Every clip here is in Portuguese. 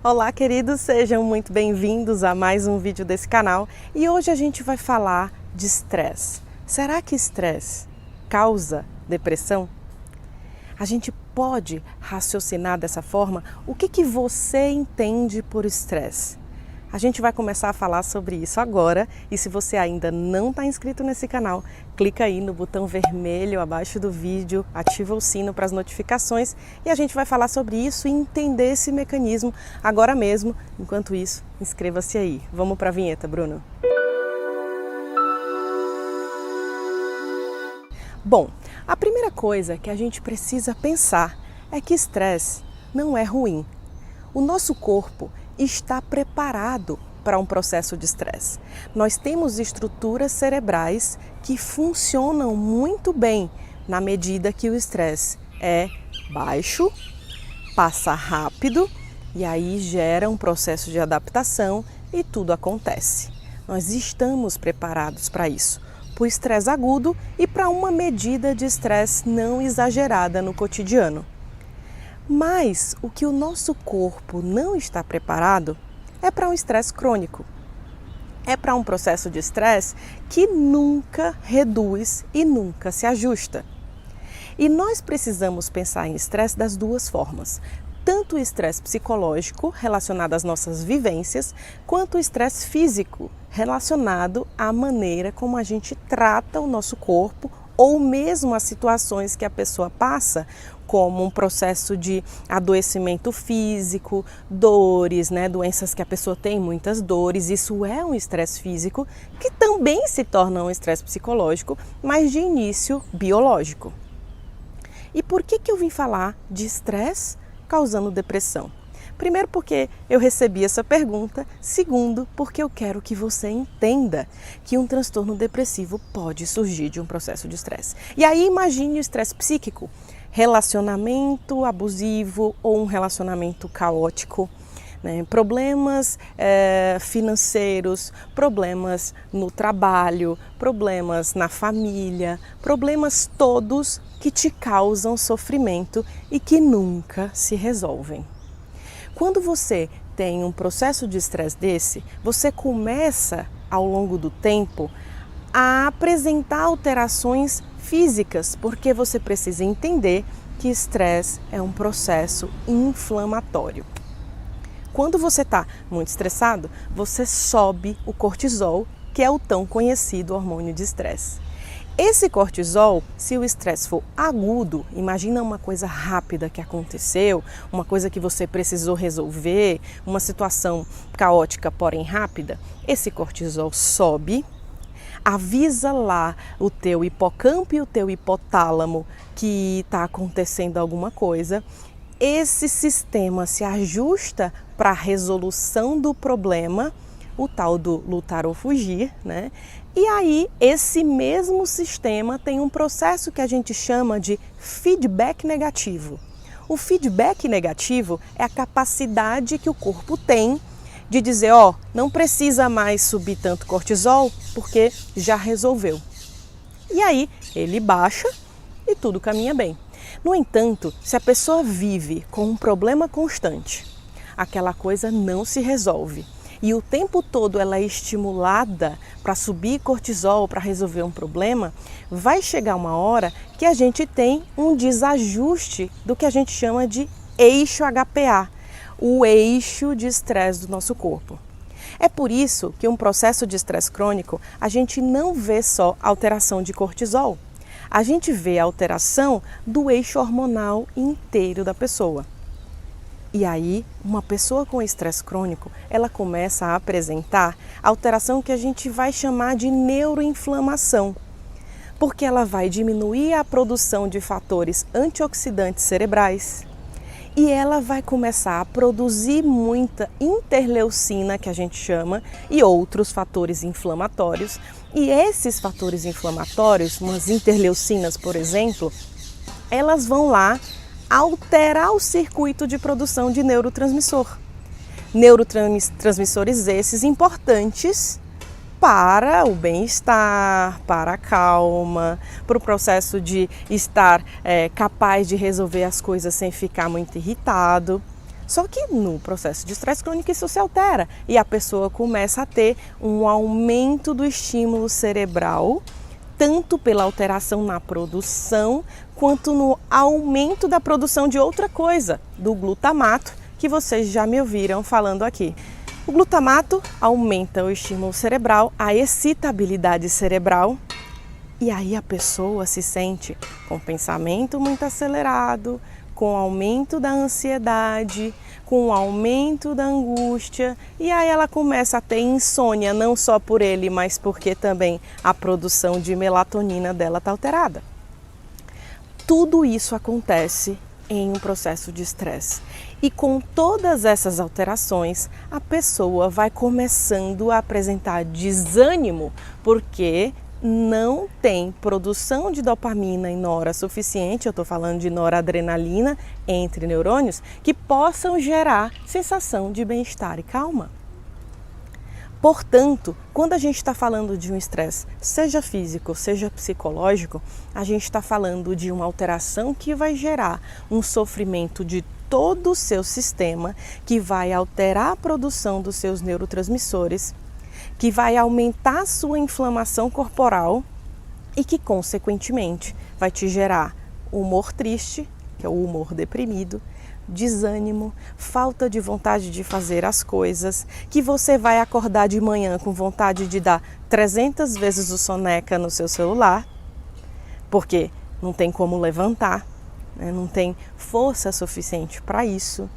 Olá, queridos, sejam muito bem-vindos a mais um vídeo desse canal e hoje a gente vai falar de estresse. Será que estresse causa depressão? A gente pode raciocinar dessa forma? O que você entende por estresse? A gente vai começar a falar sobre isso agora e se você ainda não está inscrito nesse canal, clica aí no botão vermelho abaixo do vídeo, ativa o sino para as notificações e a gente vai falar sobre isso e entender esse mecanismo agora mesmo. Enquanto isso, inscreva-se aí. Vamos para a vinheta, Bruno. Bom, a primeira coisa que a gente precisa pensar é que estresse não é ruim. O nosso corpo está preparado para um processo de estresse. Nós temos estruturas cerebrais que funcionam muito bem na medida que o estresse é baixo, passa rápido e aí gera um processo de adaptação e tudo acontece. Nós estamos preparados para isso, para o estresse agudo e para uma medida de estresse não exagerada no cotidiano. Mas o que o nosso corpo não está preparado é para um estresse crônico. É para um processo de estresse que nunca reduz e nunca se ajusta. E nós precisamos pensar em estresse das duas formas. Tanto o estresse psicológico, relacionado às nossas vivências, quanto o estresse físico, relacionado à maneira como a gente trata o nosso corpo ou mesmo as situações que a pessoa passa, como um processo de adoecimento físico, dores, doenças que a pessoa tem, muitas dores. Isso é um estresse físico que também se torna um estresse psicológico, mas de início biológico. E por que eu vim falar de estresse causando depressão? Primeiro, porque eu recebi essa pergunta. Segundo, porque eu quero que você entenda que um transtorno depressivo pode surgir de um processo de estresse. E aí imagine o estresse psíquico, relacionamento abusivo ou um relacionamento caótico, problemas financeiros, problemas no trabalho, problemas na família, problemas todos que te causam sofrimento e que nunca se resolvem. Quando você tem um processo de estresse desse, você começa, ao longo do tempo, a apresentar alterações físicas, porque você precisa entender que estresse é um processo inflamatório. Quando você está muito estressado, você sobe o cortisol, que é o tão conhecido hormônio de estresse. Esse cortisol, se o estresse for agudo, imagina uma coisa rápida que aconteceu, uma coisa que você precisou resolver, uma situação caótica, porém rápida, esse cortisol sobe, avisa lá o teu hipocampo e o teu hipotálamo que está acontecendo alguma coisa. Esse sistema se ajusta para a resolução do problema, o tal do lutar ou fugir, E aí, esse mesmo sistema tem um processo que a gente chama de feedback negativo. O feedback negativo é a capacidade que o corpo tem de dizer, não precisa mais subir tanto cortisol, porque já resolveu. E aí, ele baixa e tudo caminha bem. No entanto, se a pessoa vive com um problema constante, aquela coisa não se resolve, e o tempo todo ela é estimulada para subir cortisol, para resolver um problema, vai chegar uma hora que a gente tem um desajuste do que a gente chama de eixo HPA, o eixo de estresse do nosso corpo. É por isso que um processo de estresse crônico, a gente não vê só alteração de cortisol, a gente vê a alteração do eixo hormonal inteiro da pessoa. E aí, uma pessoa com estresse crônico, ela começa a apresentar alteração que a gente vai chamar de neuroinflamação, porque ela vai diminuir a produção de fatores antioxidantes cerebrais e ela vai começar a produzir muita interleucina, que a gente chama, e outros fatores inflamatórios. E esses fatores inflamatórios, umas interleucinas, por exemplo, elas vão lá alterar o circuito de produção de neurotransmissor. Neurotransmissores esses importantes para o bem-estar, para a calma, para o processo de estar capaz de resolver as coisas sem ficar muito irritado. Só que no processo de estresse crônico isso se altera e a pessoa começa a ter um aumento do estímulo cerebral, tanto pela alteração na produção, quanto no aumento da produção de outra coisa, do glutamato, que vocês já me ouviram falando aqui. O glutamato aumenta o estímulo cerebral, a excitabilidade cerebral, e aí a pessoa se sente com pensamento muito acelerado, com aumento da ansiedade, com aumento da angústia, e aí ela começa a ter insônia, não só por ele, mas porque também a produção de melatonina dela está alterada. Tudo isso acontece em um processo de estresse. E com todas essas alterações, a pessoa vai começando a apresentar desânimo, porque não tem produção de dopamina e nora suficiente, eu estou falando de noradrenalina entre neurônios, que possam gerar sensação de bem-estar e calma. Portanto, quando a gente está falando de um estresse, seja físico, seja psicológico, a gente está falando de uma alteração que vai gerar um sofrimento de todo o seu sistema, que vai alterar a produção dos seus neurotransmissores, que vai aumentar a sua inflamação corporal e que, consequentemente, vai te gerar humor triste, que é o humor deprimido, desânimo, falta de vontade de fazer as coisas, que você vai acordar de manhã com vontade de dar 300 vezes o soneca no seu celular, porque não tem como levantar, né? Não tem força suficiente para isso,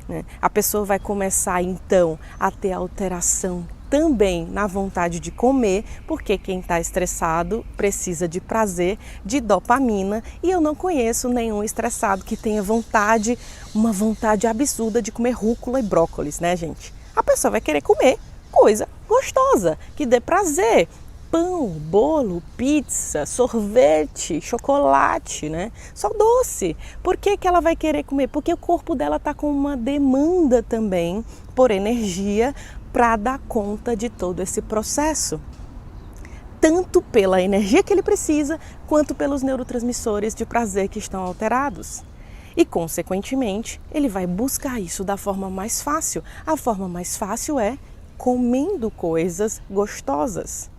né? A pessoa vai começar, então, a ter alteração também na vontade de comer, porque quem está estressado precisa de prazer, de dopamina, e eu não conheço nenhum estressado que tenha vontade, uma vontade absurda de comer rúcula e brócolis, né, gente? A pessoa vai querer comer coisa gostosa, que dê prazer. Pão, bolo, pizza, sorvete, chocolate, né? Só doce. Por que ela vai querer comer? Porque o corpo dela está com uma demanda também por energia para dar conta de todo esse processo. Tanto pela energia que ele precisa, quanto pelos neurotransmissores de prazer que estão alterados. E, consequentemente, ele vai buscar isso da forma mais fácil. A forma mais fácil é comendo coisas gostosas.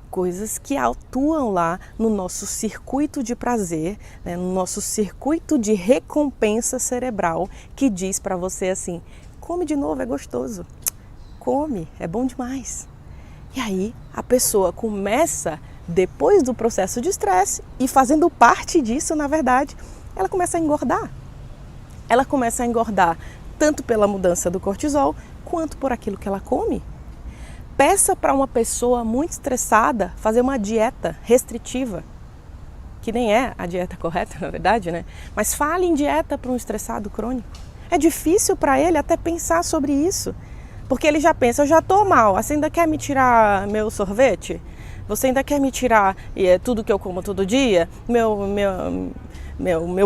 Coisas que atuam lá no nosso circuito de prazer, né, no nosso circuito de recompensa cerebral, que diz para você assim: come de novo, é gostoso, come, é bom demais. E aí a pessoa começa, depois do processo de estresse, e fazendo parte disso, na verdade, ela começa a engordar. Ela começa a engordar tanto pela mudança do cortisol, quanto por aquilo que ela come. Peça para uma pessoa muito estressada fazer uma dieta restritiva, que nem é a dieta correta, na verdade, né? Mas fale em dieta para um estressado crônico. É difícil para ele até pensar sobre isso, porque ele já pensa: eu já estou mal, você ainda quer me tirar meu sorvete? Você ainda quer me tirar tudo que eu como todo dia? Meu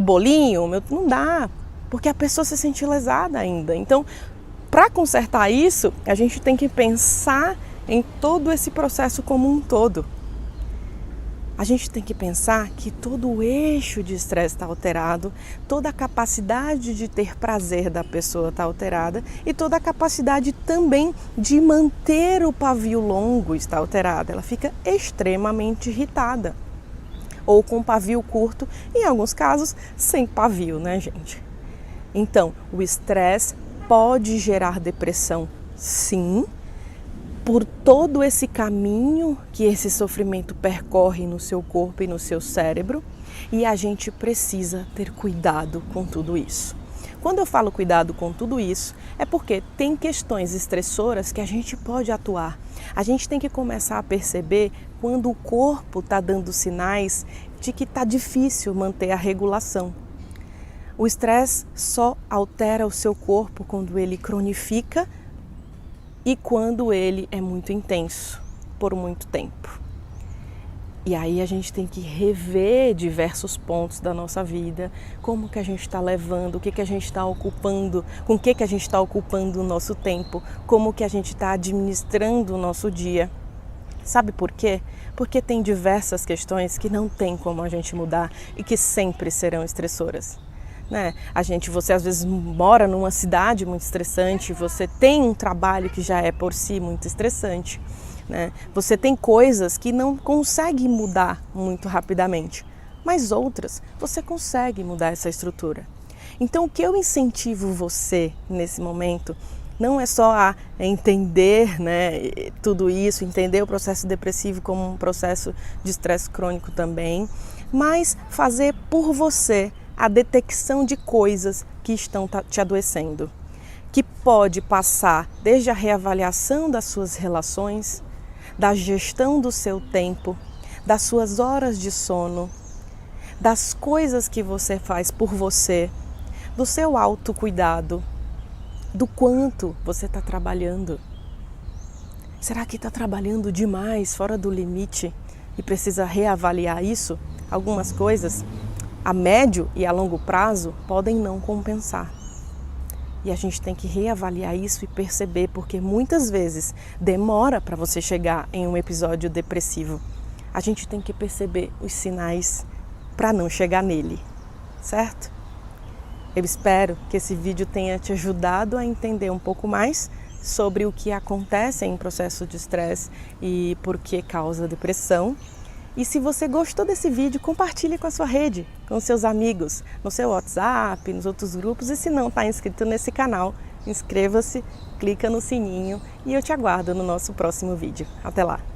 bolinho? Não dá, porque a pessoa se sente lesada ainda. Então, para consertar isso, a gente tem que pensar em todo esse processo como um todo. A gente tem que pensar que todo o eixo de estresse está alterado, toda a capacidade de ter prazer da pessoa está alterada e toda a capacidade também de manter o pavio longo está alterada. Ela fica extremamente irritada, ou com pavio curto, em alguns casos sem pavio, né, gente? Então, o estresse pode gerar depressão, sim, por todo esse caminho que esse sofrimento percorre no seu corpo e no seu cérebro, e a gente precisa ter cuidado com tudo isso. Quando eu falo cuidado com tudo isso, é porque tem questões estressoras que a gente pode atuar. A gente tem que começar a perceber quando o corpo está dando sinais de que está difícil manter a regulação. O estresse só altera o seu corpo quando ele cronifica e quando ele é muito intenso, por muito tempo. E aí a gente tem que rever diversos pontos da nossa vida, como que a gente está levando, o que a gente está ocupando, com o que a gente está ocupando o nosso tempo, como que a gente está administrando o nosso dia. Sabe por quê? Porque tem diversas questões que não tem como a gente mudar e que sempre serão estressoras. né? Você às vezes mora numa cidade muito estressante, você tem um trabalho que já é por si muito estressante, né? Você tem coisas que não consegue mudar muito rapidamente, mas outras você consegue mudar essa estrutura. Então o que eu incentivo você nesse momento não é só a entender, né, tudo isso, entender o processo depressivo como um processo de estresse crônico também, mas fazer por você a detecção de coisas que estão te adoecendo, que pode passar desde a reavaliação das suas relações, da gestão do seu tempo, das suas horas de sono, das coisas que você faz por você, do seu autocuidado, do quanto você está trabalhando. Será que está trabalhando demais, fora do limite e precisa reavaliar isso? Algumas coisas a médio e a longo prazo podem não compensar. E a gente tem que reavaliar isso e perceber, porque muitas vezes demora para você chegar em um episódio depressivo. A gente tem que perceber os sinais para não chegar nele, certo? Eu espero que esse vídeo tenha te ajudado a entender um pouco mais sobre o que acontece em processo de estresse e por que causa depressão. E se você gostou desse vídeo, compartilhe com a sua rede, com seus amigos, no seu WhatsApp, nos outros grupos. E se não está inscrito nesse canal, inscreva-se, clica no sininho e eu te aguardo no nosso próximo vídeo. Até lá!